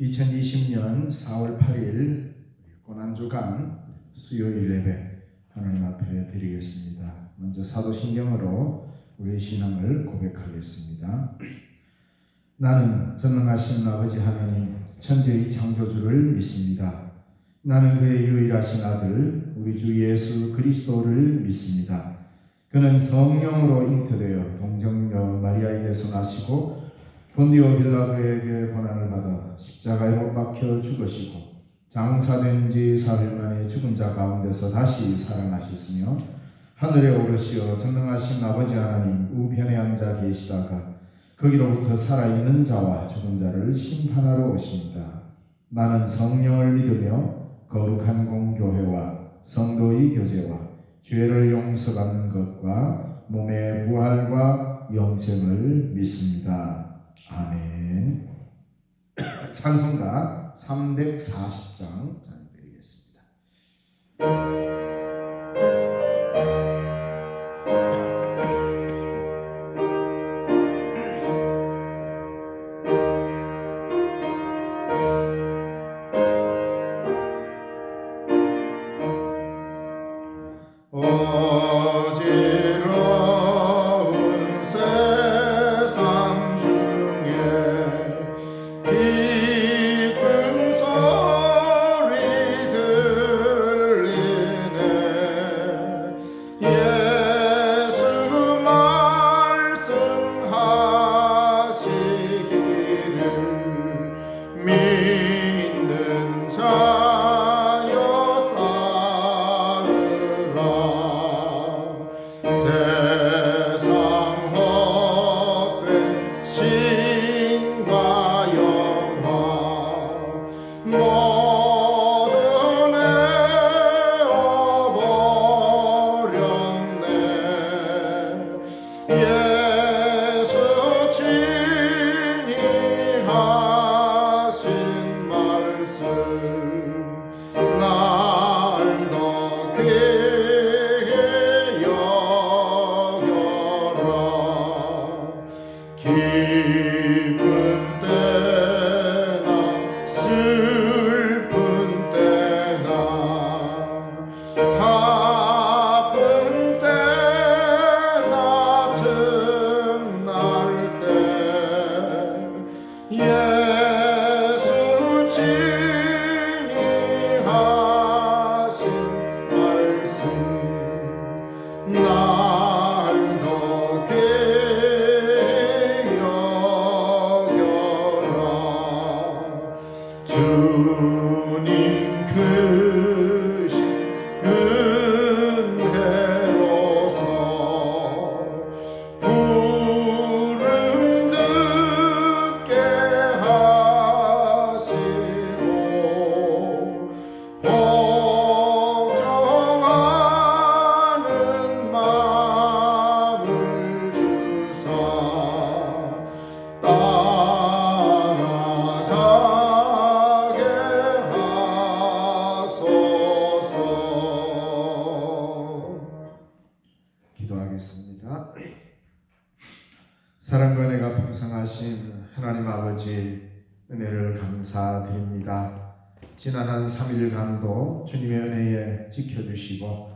2020년 4월 8일 고난주간 수요일 예배 하나님 앞에 드리겠습니다. 먼저 사도신경으로 우리의 신앙을 고백하겠습니다. 나는 전능하신 아버지 하나님 천지의 창조주를 믿습니다. 나는 그의 유일하신 아들 우리 주 예수 그리스도를 믿습니다. 그는 성령으로 잉태되어 동정녀 마리아에게서 나시고 본디오 빌라도에게 고난을 받아 십자가에 못 박혀 죽으시고 장사된 지 사흘 만에 죽은 자 가운데서 다시 살아나셨으며 하늘에 오르시어 전능하신 아버지 하나님 우편에 앉아 계시다가 거기로부터 살아있는 자와 죽은 자를 심판하러 오십니다. 나는 성령을 믿으며 거룩한 공교회와 성도의 교제와 죄를 용서받는 것과 몸의 부활과 영생을 믿습니다. 아멘. 찬송가 340장 드리겠습니다. 어지러운 세상 중에 기쁜 소리 들리네. 예수 말씀하시기를 믿는 자여 세상 헛된 신과 영화 모두 내어버렸네. 예수 친히 하신 말씀 날 더 귀히 기쁜 때나 슬픈 때나 바쁜 때나 틈날 때 예수 친히 하신 말씀 날 더 주님 크신 은혜로서 부름 듣게 하시고 복종하는 마음을 주사 기도하겠습니다. 사랑과 은혜가 풍성하신 하나님 아버지 은혜를 감사드립니다. 지난 한 3일간도 주님의 은혜에 지켜주시고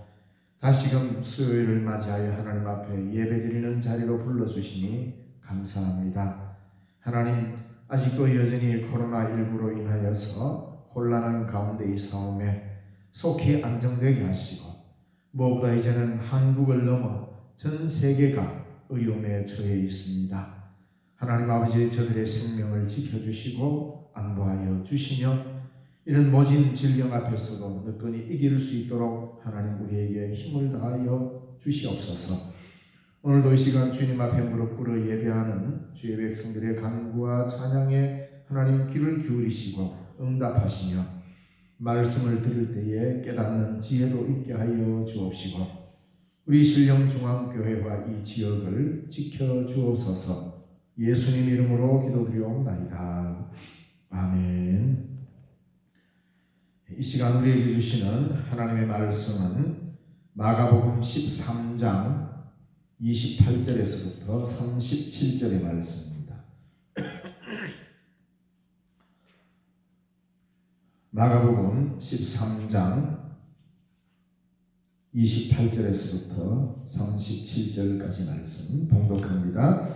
다시금 수요일을 맞이하여 하나님 앞에 예배드리는 자리로 불러주시니 감사합니다. 하나님, 아직도 여전히 코로나19로 인하여서 혼란한 가운데 이 싸움에 속히 안정되게 하시고 무엇보다 이제는 한국을 넘어 전 세계가 어려움에 처해 있습니다. 하나님 아버지, 저들의 생명을 지켜주시고 안보하여 주시며 이런 모진 질병 앞에서도 너끈히 이길 수 있도록 하나님 우리에게 힘을 다하여 주시옵소서. 오늘도 이 시간 주님 앞에 무릎 꿇어 예배하는 주의 백성들의 간구와 찬양에 하나님 귀를 기울이시고 응답하시며 말씀을 들을 때에 깨닫는 지혜도 있게 하여 주옵시고 우리 신령중앙교회와 이 지역을 지켜주옵소서. 예수님 이름으로 기도드리옵나이다. 아멘. 이 시간 우리에게 주시는 하나님의 말씀은 마가복음 13장 28절에서부터 37절의 말씀입니다. 마가복음 13장 28절에서부터 37절까지 말씀 봉독합니다.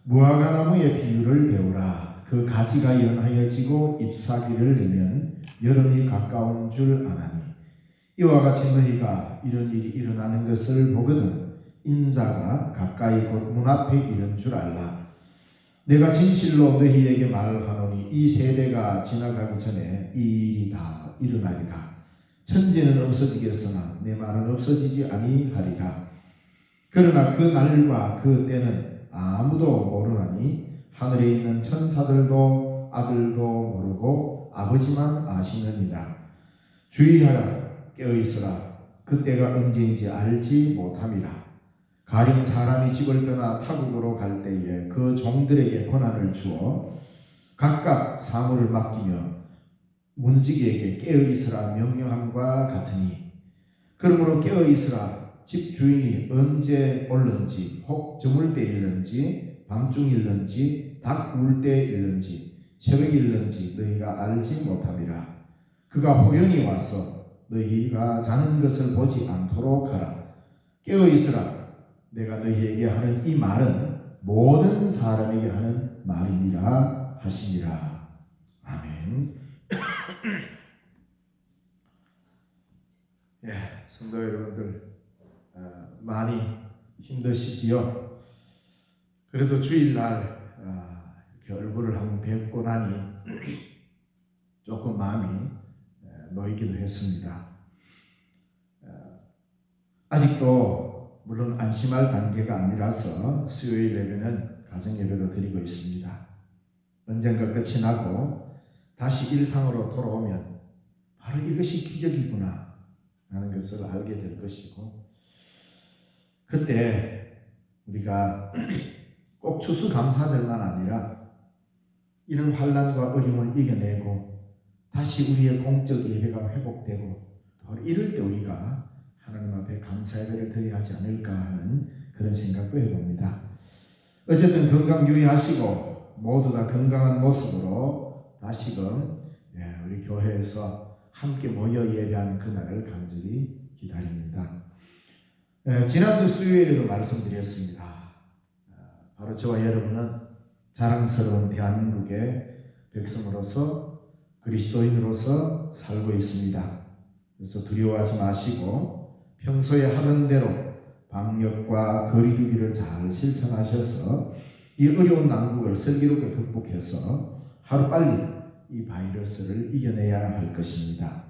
무화과나무의 비유를 배우라. 그 가지가 연하여 지고 잎사귀를 내면 여름이 가까운 줄 아나니 이와 같이 너희가 이런 일이 일어나는 것을 보거든 인자가 가까이 곧 문 앞에 이른 줄 알라. 내가 진실로 너희에게 말하노니 이 세대가 지나가기 전에 이 일이 다 일어나리라. 천지는 없어지겠으나 내 말은 없어지지 아니하리라. 그러나 그 날과 그 때는 아무도 모르나니 하늘에 있는 천사들도 아들도 모르고 아버지만 아시느니라. 주의하라. 깨어있으라. 그때가 언제인지 알지 못함이라. 가령 사람이 집을 떠나 타국으로 갈 때에 그 종들에게 권한을 주어 각각 사물을 맡기며 문지기에게 깨어있으라 명령함과 같으니 그러므로 깨어있으라. 집 주인이 언제 올는지 혹 저물 때 일는지 밤중일는지 닭 울 때 일는지 새벽일는지 너희가 알지 못함이라. 그가 호련히 와서 너희가 자는 것을 보지 않도록 하라. 깨어있으라. 내가 너희에게 하는 이 말은 모든 사람에게 하는 말이니라 하시니라. 아멘. 예, 성도 여러분들 많이 힘드시지요? 그래도 주일날 이렇게 얼굴을 한번 뵙고 나니 조금 마음이 놓이기도 했습니다. 아직도 물론 안심할 단계가 아니라서 수요일 예배는 가정 예배로 드리고 있습니다. 언젠가 끝이 나고 다시 일상으로 돌아오면 바로 이것이 기적이구나 라는 것을 알게 될 것이고 그때 우리가 꼭 추수감사절만 아니라 이런 환난과 어려움을 이겨내고 다시 우리의 공적 예배가 회복되고 이럴 때 우리가 하나님 앞에 감사 예배를 드려야 하지 않을까 하는 그런 생각도 해봅니다. 어쨌든 건강 유의하시고 모두 다 건강한 모습으로 다시금 우리 교회에서 함께 모여 예배하는 그날을 간절히 기다립니다. 지난주 수요일에도 말씀드렸습니다. 바로 저와 여러분은 자랑스러운 대한민국의 백성으로서 그리스도인으로서 살고 있습니다. 그래서 두려워하지 마시고 평소에 하던 대로 방역과 거리 두기를 잘 실천하셔서 이 어려운 난국을 슬기롭게 극복해서 하루빨리 이 바이러스를 이겨내야 할 것입니다.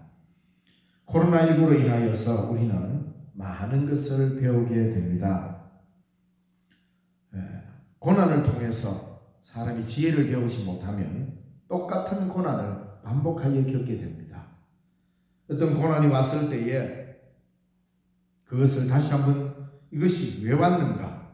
코로나19로 인하여서 우리는 많은 것을 배우게 됩니다. 고난을 통해서 사람이 지혜를 배우지 못하면 똑같은 고난을 반복하여 겪게 됩니다. 어떤 고난이 왔을 때에 그것을 다시 한번 이것이 왜 왔는가?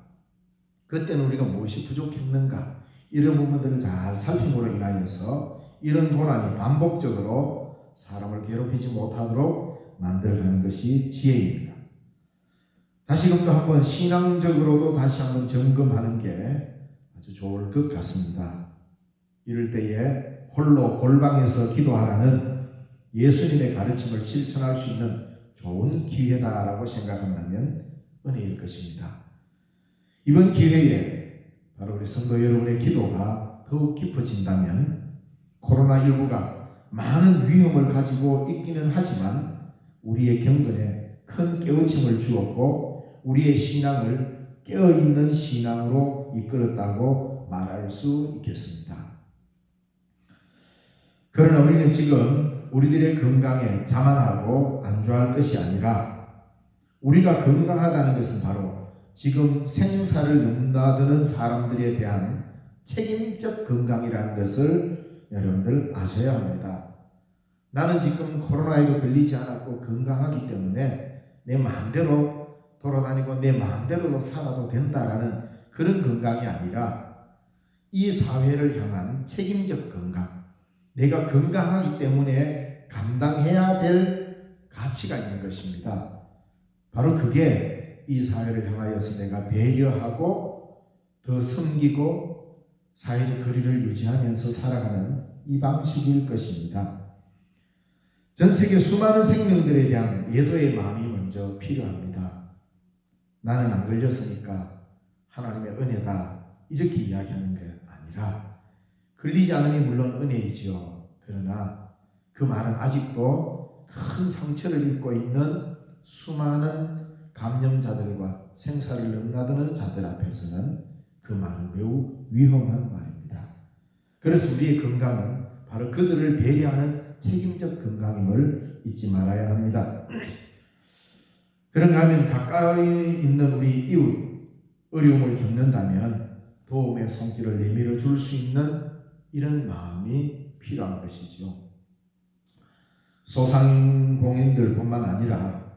그때는 우리가 무엇이 부족했는가? 이런 부분들을 잘 살핌으로 인하여서 이런 고난이 반복적으로 사람을 괴롭히지 못하도록 만들어가는 것이 지혜입니다. 다시금 또 한번 신앙적으로도 다시 한번 점검하는 게 아주 좋을 것 같습니다. 이럴 때에 홀로 골방에서 기도하라는 예수님의 가르침을 실천할 수 있는 좋은 기회다라고 생각한다면 은혜일 것입니다. 이번 기회에 바로 우리 성도 여러분의 기도가 더욱 깊어진다면 코로나19가 많은 위험을 가지고 있기는 하지만 우리의 경건에 큰 깨우침을 주었고 우리의 신앙을 깨어있는 신앙으로 이끌었다고 말할 수 있겠습니다. 그러나 우리는 지금 우리들의 건강에 자만하고 안주할 것이 아니라 우리가 건강하다는 것은 바로 지금 생사를 넘나드는 사람들에 대한 책임적 건강이라는 것을 여러분들 아셔야 합니다. 나는 지금 코로나에도 걸리지 않았고 건강하기 때문에 내 마음대로 돌아다니고 내 마음대로 살아도 된다라는 그런 건강이 아니라 이 사회를 향한 책임적 건강, 내가 건강하기 때문에 감당해야 될 가치가 있는 것입니다. 바로 그게 이 사회를 향하여서 내가 배려하고 더 섬기고 사회적 거리를 유지하면서 살아가는 이 방식일 것입니다. 전 세계 수많은 생명들에 대한 예도의 마음이 먼저 필요합니다. 나는 안 걸렸으니까 하나님의 은혜다 이렇게 이야기하는 게 아니라 걸리지 않음이 물론 은혜이지요. 그러나 그 말은 아직도 큰 상처를 입고 있는 수많은 감염자들과 생사를 넘나드는 자들 앞에서는 그 말은 매우 위험한 말입니다. 그래서 우리의 건강은 바로 그들을 배려하는 책임적 건강임을 잊지 말아야 합니다. 그런가 하면 가까이 있는 우리 이웃 어려움을 겪는다면 도움의 손길을 내밀어 줄 수 있는 이런 마음이 필요한 것이지요. 소상공인들뿐만 아니라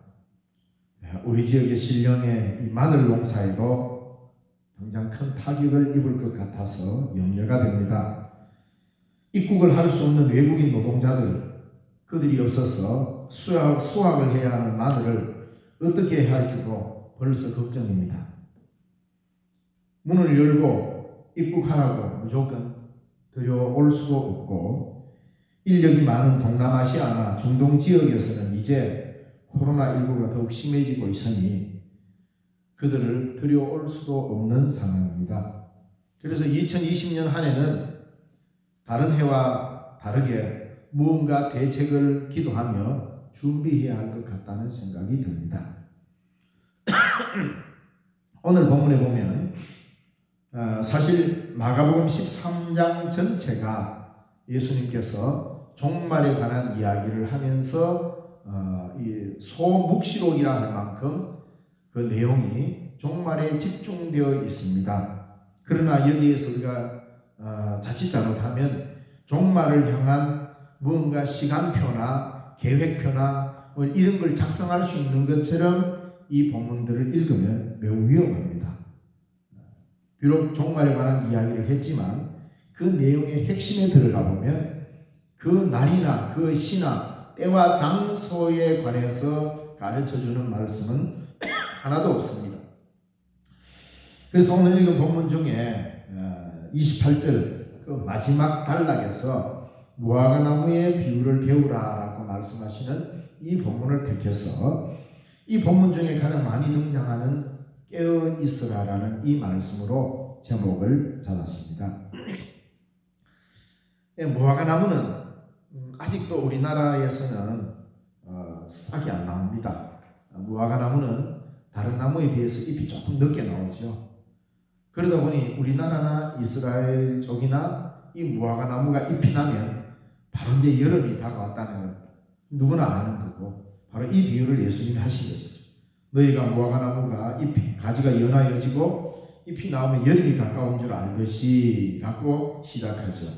우리 지역의 신령의 이 마늘 농사에도 당장 큰 타격을 입을 것 같아서 염려가 됩니다. 입국을 할 수 없는 외국인 노동자들, 그들이 없어서 수확을 해야 하는 마늘을 어떻게 해야 할지도 벌써 걱정입니다. 문을 열고 입국하라고 무조건 들여올 수도 없고, 인력이 많은 동남아시아나 중동 지역에서는 이제 코로나19가 더욱 심해지고 있으니 그들을 들여올 수도 없는 상황입니다. 그래서 2020년 한 해는 다른 해와 다르게 무언가 대책을 기도하며 준비해야 할 것 같다는 생각이 듭니다. 오늘 본문에 보면 사실 마가복음 13장 전체가 예수님께서 종말에 관한 이야기를 하면서 이 소묵시록이라 할 만큼 그 내용이 종말에 집중되어 있습니다. 그러나 여기에서 우리가 자칫 잘못하면 종말을 향한 무언가 시간표나 계획표나 뭐 이런 걸 작성할 수 있는 것처럼 이 본문들을 읽으면 매우 위험합니다. 비록 종말에 관한 이야기를 했지만 그 내용의 핵심에 들어가 보면 그 날이나 그 시나 때와 장소에 관해서 가르쳐주는 말씀은 하나도 없습니다. 그래서 오늘 읽은 본문 중에 28절 그 마지막 단락에서 무화과나무의 비유를 배우라라고 말씀하시는 이 본문을 택해서 이 본문 중에 가장 많이 등장하는 깨어 있으라라는 이 말씀으로 제목을 잡았습니다. 무화과나무는 아직도 우리나라에서는 싹이 안 나옵니다. 무화과나무는 다른 나무에 비해서 잎이 조금 늦게 나오죠. 그러다 보니 우리나라나 이스라엘 쪽이나 이 무화과나무가 잎이 나면 바로 이제 여름이 다가왔다는 것 누구나 아는 거고, 바로 이 비유를 예수님이 하신 것이죠. 너희가 무화과나무가 잎이 가지가 연하여지고 잎이 나오면 여름이 가까운 줄 알듯이 라고 시작하죠.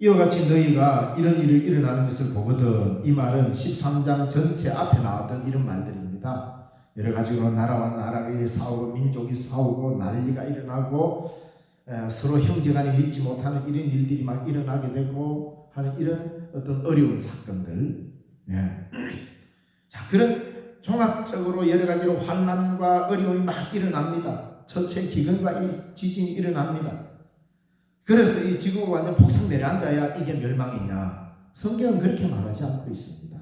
이와 같이 너희가 이런 일을 일어나는 것을 보거든. 이 말은 13장 전체 앞에 나왔던 이런 말들입니다. 여러 가지로 나라와 나라가 싸우고 민족이 싸우고 난리가 일어나고 서로 형제간에 믿지 못하는 이런 일들이 막 일어나게 되고 하는 이런 어떤 어려운 사건들. 자, 그런 종합적으로 여러 가지로 환난과 어려움이 막 일어납니다. 첫째 기근과 지진이 일어납니다. 그래서 이 지구가 완전 폭삭 내려앉아야 이게 멸망이냐? 성경은 그렇게 말하지 않고 있습니다.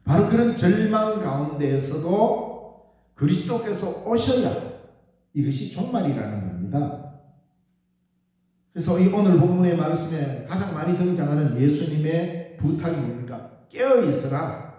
바로 그런 절망 가운데에서도 그리스도께서 오셔야 이것이 종말이라는 겁니다. 그래서 이 오늘 본문의 말씀에 가장 많이 등장하는 예수님의 부탁이 뭡니까? 깨어 있으라.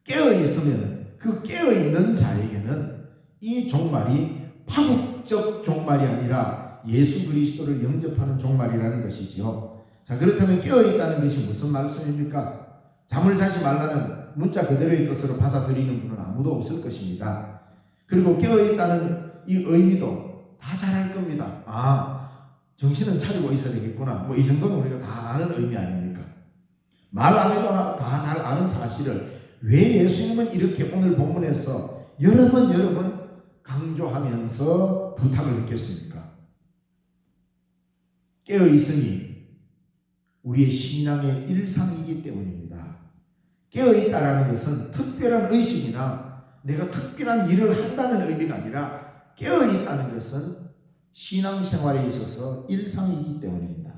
깨어 있으면 그 깨어 있는 자에게는 이 종말이 파국적 종말이 아니라 예수 그리스도를 영접하는 종말이라는 것이지요. 자, 그렇다면 깨어 있다는 것이 무슨 말씀입니까? 잠을 자지 말라는 문자 그대로의 뜻으로 받아들이는 분은 아무도 없을 것입니다. 그리고 깨어있다는 이 의미도 다 잘 알 겁니다. 정신은 차리고 있어야 되겠구나. 뭐 이 정도는 우리가 다 아는 의미 아닙니까? 말 안 해도 다 잘 아는 사실을 왜 예수님은 이렇게 오늘 본문에서 여러 번 강조하면서 부탁을 했겠습니까? 깨어있으니 우리의 신앙의 일상이기 때문입니다. 깨어있다라는 것은 특별한 의식이나 내가 특별한 일을 한다는 의미가 아니라 깨어있다는 것은 신앙생활에 있어서 일상이기 때문입니다.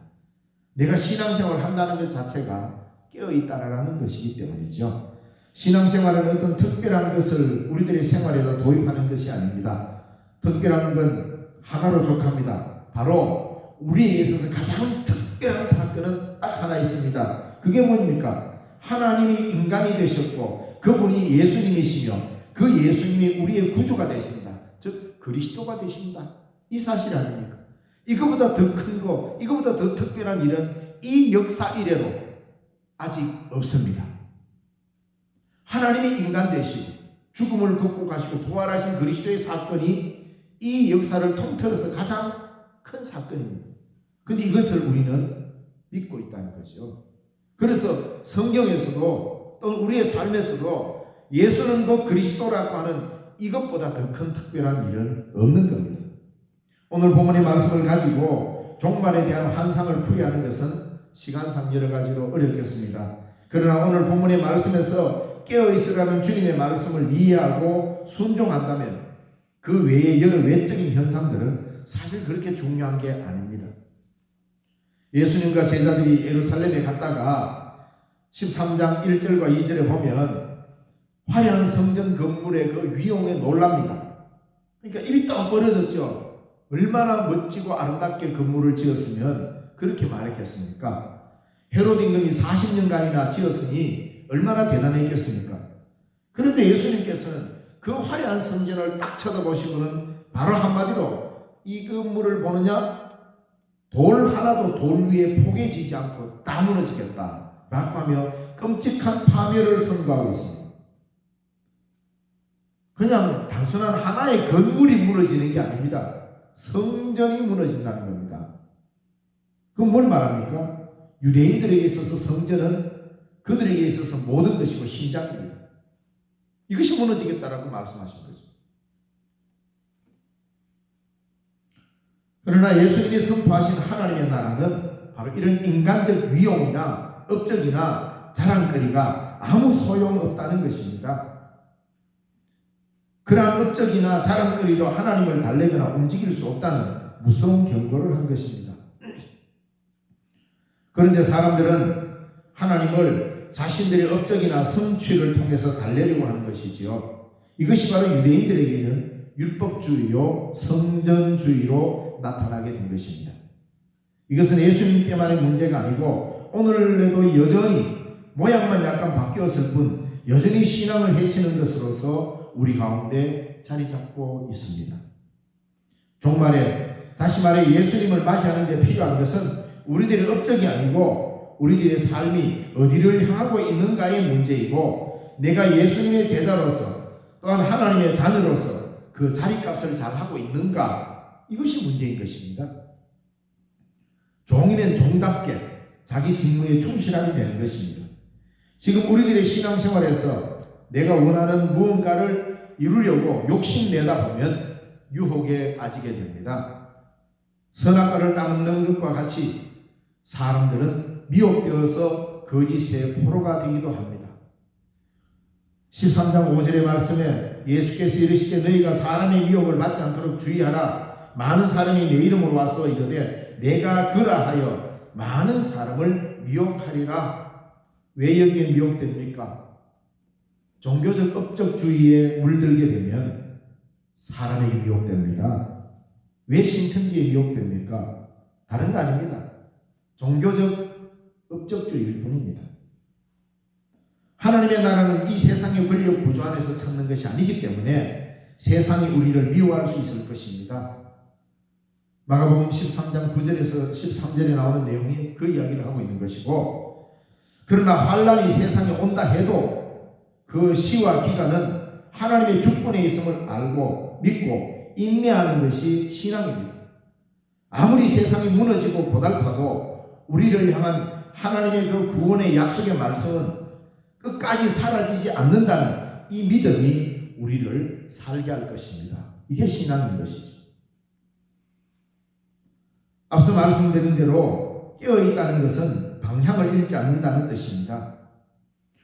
내가 신앙생활을 한다는 것 자체가 깨어있다라는 것이기 때문이죠. 신앙생활은 어떤 특별한 것을 우리들의 생활에도 도입하는 것이 아닙니다. 특별한 건 하나로 족합니다. 바로 우리에게 있어서 가장 특별한 사건은 딱 하나 있습니다. 그게 뭡니까? 하나님이 인간이 되셨고 그분이 예수님이시며 그 예수님이 우리의 구주가 되신다. 즉 그리스도가 되신다. 이 사실 아닙니까? 이거보다 더 큰 거, 이거보다 더 특별한 일은 이 역사 이래로 아직 없습니다. 하나님이 인간 되시고 죽음을 극복하시고 부활하신 그리스도의 사건이 이 역사를 통틀어서 가장 큰 사건입니다. 그런데 이것을 우리는 믿고 있다는 거죠. 그래서 성경에서도 또 우리의 삶에서도 예수는 곧 그리스도라고 하는 이것보다 더 큰 특별한 일은 없는 겁니다. 오늘 본문의 말씀을 가지고 종말에 대한 환상을 풀이하는 것은 시간상 여러 가지로 어렵겠습니다. 그러나 오늘 본문의 말씀에서 깨어있으라는 주님의 말씀을 이해하고 순종한다면 그 외의 여러 외적인 현상들은 사실 그렇게 중요한 게 아닙니다. 예수님과 제자들이 예루살렘에 갔다가 13장 1절과 2절에 보면 화려한 성전 건물의 그 위용에 놀랍니다. 그러니까 입이 떡 벌어졌죠. 얼마나 멋지고 아름답게 건물을 지었으면 그렇게 말했겠습니까? 헤롯 임금이 40년간이나 지었으니 얼마나 대단했겠습니까? 그런데 예수님께서는 그 화려한 성전을 딱 쳐다보시고는 바로 한마디로 이 건물을 보느냐? 돌 하나도 돌 위에 포개지지 않고 다 무너지겠다 라고 하며 끔찍한 파멸을 선고하고 있습니다. 그냥 단순한 하나의 건물이 무너지는 게 아닙니다. 성전이 무너진다는 겁니다. 그럼 뭘 말합니까? 유대인들에게 있어서 성전은 그들에게 있어서 모든 것이고 심장입니다. 이것이 무너지겠다라고 말씀하신 거죠. 그러나 예수님이 선포하신 하나님의 나라는 바로 이런 인간적 위용이나 업적이나 자랑거리가 아무 소용없다는 것입니다. 그러한 업적이나 자랑거리로 하나님을 달래거나 움직일 수 없다는 무서운 경고를 한 것입니다. 그런데 사람들은 하나님을 자신들의 업적이나 성취를 통해서 달래려고 하는 것이지요. 이것이 바로 유대인들에게는 율법주의요 성전주의로 나타나게 된 것입니다. 이것은 예수님 때만의 문제가 아니고 오늘에도 여전히 모양만 약간 바뀌었을 뿐 여전히 신앙을 해치는 것으로서 우리 가운데 자리 잡고 있습니다. 종말에 다시 말해 예수님을 맞이하는 데 필요한 것은 우리들의 업적이 아니고 우리들의 삶이 어디를 향하고 있는가의 문제이고 내가 예수님의 제자로서 또한 하나님의 자녀로서 그 자리값을 잘하고 있는가 이것이 문제인 것입니다. 종이면 종답게 자기 직무에 충실하게 되는 것입니다. 지금 우리들의 신앙생활에서 내가 원하는 무언가를 이루려고 욕심내다 보면 유혹에 빠지게 됩니다. 선악과를 따먹는 것과 같이 사람들은 미혹되어서 거짓의 포로가 되기도 합니다. 13장 5절의 말씀에 예수께서 이르시되 너희가 사람의 미혹을 받지 않도록 주의하라. 많은 사람이 내 이름으로 와서 이르되 내가 그라하여 많은 사람을 미혹하리라. 왜 여기에 미혹됩니까? 종교적 업적주의에 물들게 되면 사람에게 미혹됩니다. 왜 신천지에 미혹됩니까? 다른 거 아닙니다. 종교적 업적주의일 뿐입니다. 하나님의 나라는 이 세상의 권력 구조 안에서 찾는 것이 아니기 때문에 세상이 우리를 미워할 수 있을 것입니다. 마가복음 13장 9절에서 13절에 나오는 내용이 그 이야기를 하고 있는 것이고 그러나 환란이 세상에 온다 해도 그 시와 기간은 하나님의 주권에 있음을 알고 믿고 인내하는 것이 신앙입니다. 아무리 세상이 무너지고 고달파도 우리를 향한 하나님의 그 구원의 약속의 말씀은 끝까지 사라지지 않는다는 이 믿음이 우리를 살게 할 것입니다. 이게 신앙인 것이죠. 앞서 말씀드린 대로 깨어있다는 것은 방향을 잃지 않는다는 뜻입니다.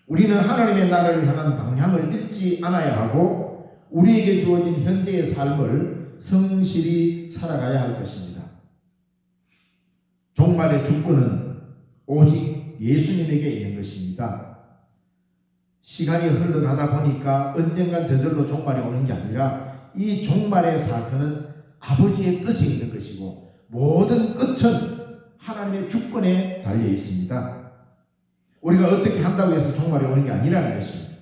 우리는 하나님의 나라를 향한 방향을 잃지 않아야 하고 우리에게 주어진 현재의 삶을 성실히 살아가야 할 것입니다. 종말의 주권은 오직 예수님에게 있는 것입니다. 시간이 흘러가다 보니까 언젠간 저절로 종말이 오는 게 아니라 이 종말의 사건은 아버지의 뜻에 있는 것이고 모든 끝은 하나님의 주권에 달려 있습니다. 우리가 어떻게 한다고 해서 종말이 오는 게 아니라는 것입니다.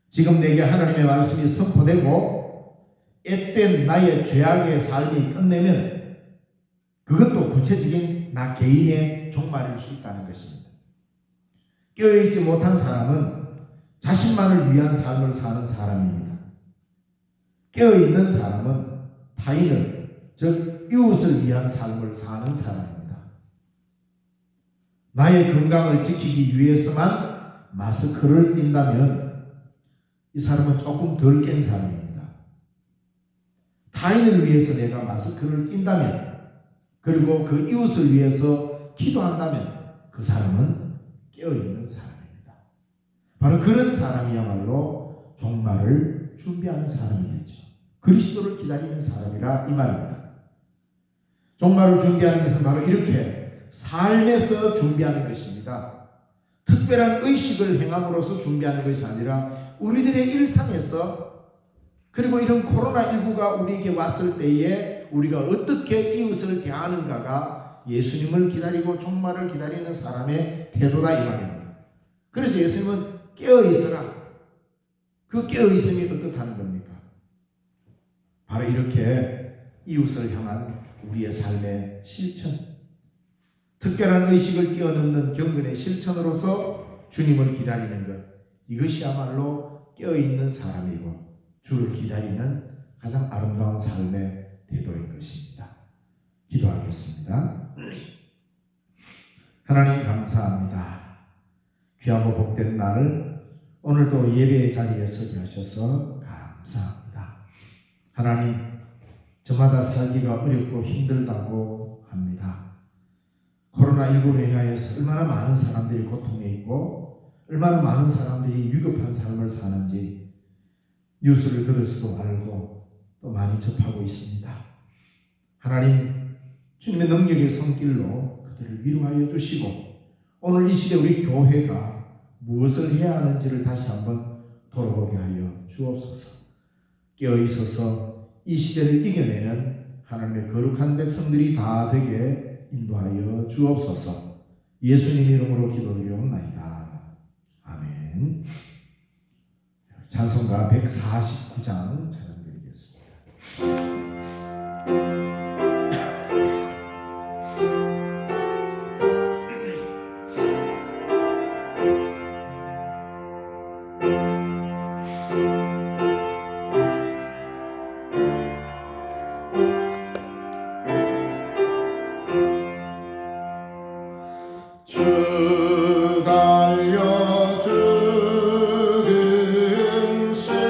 지금 내게 하나님의 말씀이 선포되고 앳된 나의 죄악의 삶이 끝내면 그것도 구체적인 나 개인의 종말일 수 있다는 것입니다. 깨어있지 못한 사람은 자신만을 위한 삶을 사는 사람입니다. 깨어있는 사람은 타인을, 즉 이웃을 위한 삶을 사는 사람입니다. 나의 건강을 지키기 위해서만 마스크를 낀다면 이 사람은 조금 덜 깬 사람입니다. 타인을 위해서 내가 마스크를 낀다면, 그리고 그 이웃을 위해서 기도한다면 그 사람은 깨어있는 사람입니다. 바로 그런 사람이야말로 종말을 준비하는 사람이겠죠. 그리스도를 기다리는 사람이라 이 말입니다. 종말을 준비하는 것은 바로 이렇게 삶에서 준비하는 것입니다. 특별한 의식을 행함으로써 준비하는 것이 아니라 우리들의 일상에서, 그리고 이런 코로나19가 우리에게 왔을 때에 우리가 어떻게 이웃을 대하는가가 예수님을 기다리고 종말을 기다리는 사람의 태도다 이 말입니다. 그래서 예수님은 깨어있어라. 그 깨어있음이 어떻다는 겁니까? 바로 이렇게 이웃을 향한 우리의 삶의 실천, 특별한 의식을 끼워넣는 경건의 실천으로서 주님을 기다리는 것, 이것이야말로 깨어있는 사람이고 주를 기다리는 가장 아름다운 삶의 태도인 것입니다. 기도하겠습니다. 하나님 감사합니다. 귀하고 복된 날, 오늘도 예배의 자리에 서게 하셔서 감사합니다. 하나님, 저마다 살기가 어렵고 힘들다고 합니다. 코로나19로 인하여서 얼마나 많은 사람들이 고통에 있고 얼마나 많은 사람들이 위급한 삶을 사는지 뉴스를 들을수도 알고 또 많이 접하고 있습니다. 하나님, 주님의 능력의 손길로 그들을 위로하여 주시고 오늘 이 시대 우리 교회가 무엇을 해야 하는지를 다시 한번 돌아보게 하여 주옵소서. 깨어있어서 이 시대를 이겨내는 하나님의 거룩한 백성들이 다 되게 인도하여 주옵소서. 예수님 이름으로 기도드리옵나이다. 아멘. 찬송가 149장 찬양드리겠습니다. 주 달려 죽은 십자가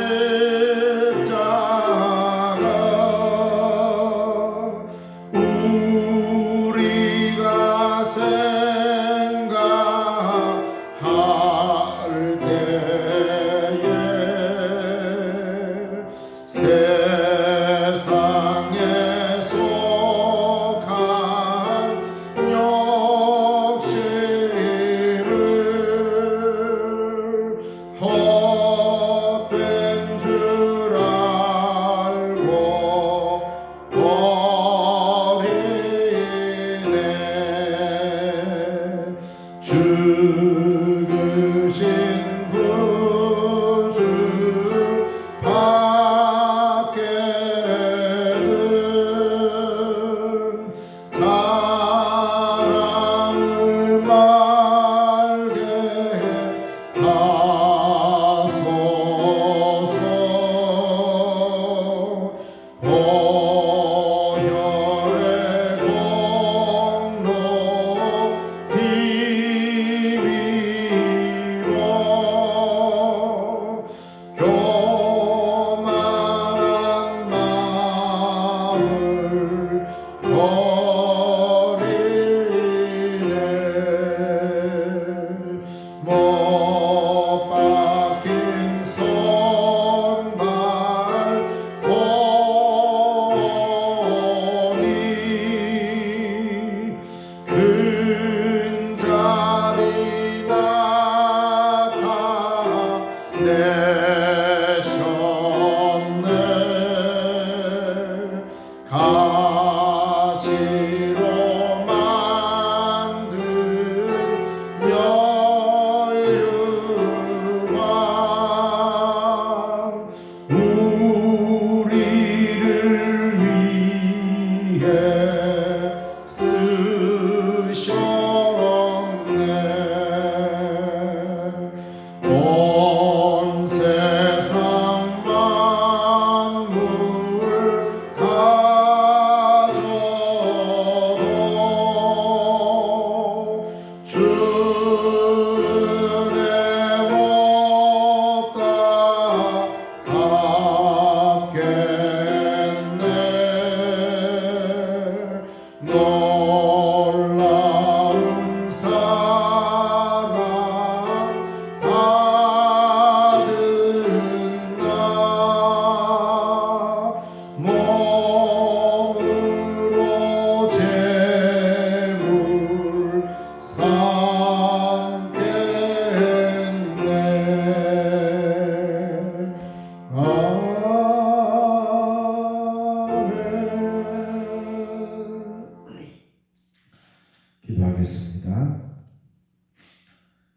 기도하겠습니다.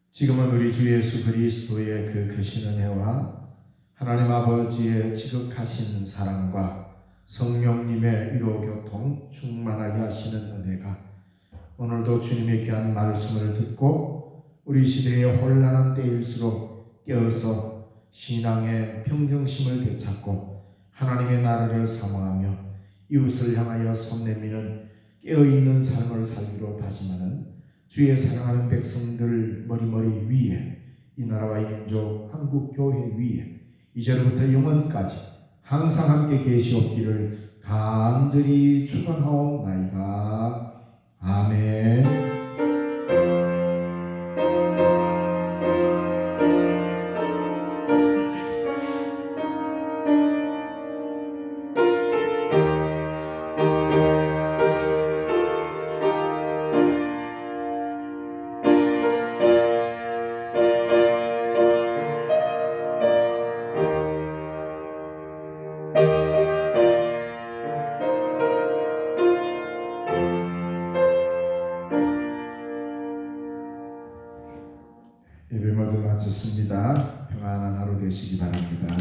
지금은 우리 주 예수 그리스도의 그 크신 은혜와 하나님 아버지의 지극하신 사랑과 성령님의 위로 교통 충만하게 하시는 은혜가 오늘도 주님의 귀한 말씀을 듣고 우리 시대의 혼란한 때일수록 깨어서 신앙의 평정심을 되찾고 하나님의 나라를 사모하며 이웃을 향하여 손 내미는 깨어있는 삶을 살기로 다짐하는 주의 사랑하는 백성들 머리머리 위에 이 나라와 이 민족 한국교회 위에 이제로부터 영원까지 항상 함께 계시옵기를 간절히 축원하옵나이다. 아멘. 예배 모두 마쳤습니다. 평안한 하루 되시기 바랍니다.